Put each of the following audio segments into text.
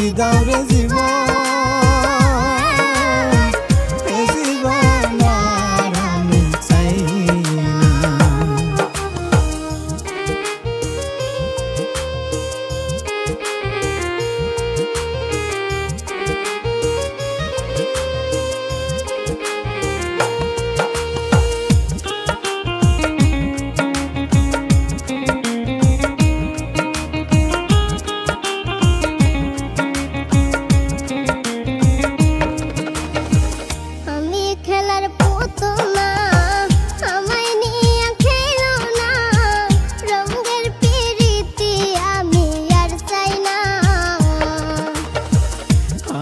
মুক্তি দাও রে জীবন, এ জীবন আর আমি চাই না।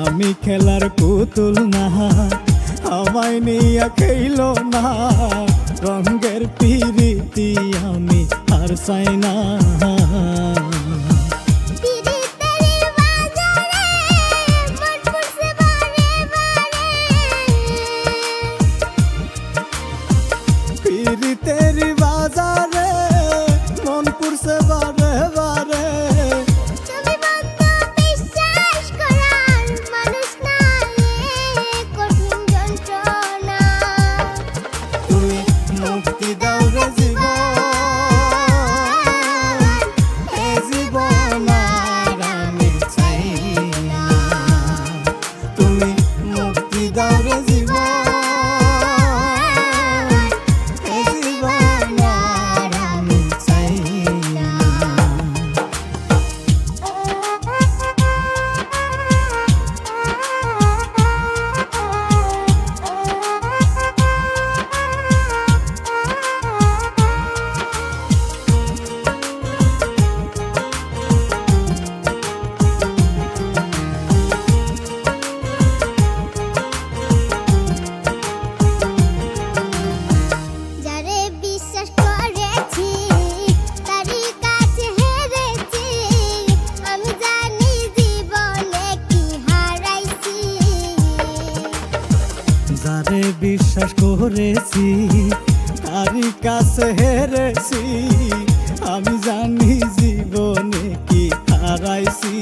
আমি খেলার পুতুল না, আমায় নিয়ে খেলো না, রঙের পিরিতি আমি আর চাই না। পিরিতের বাজারে মন পুরছে বারে বারে, মুক্তি দাও রে জীবন, এ জীবন আর আমি চাই না। তুমি মুক্তি দাও রে জীবন, এ জীবন আর আমি চাই না। যারে বিশ্বাস করেছি তারই কাছে হেরেছি, আমি জানি জীবনে কি হারাইছি।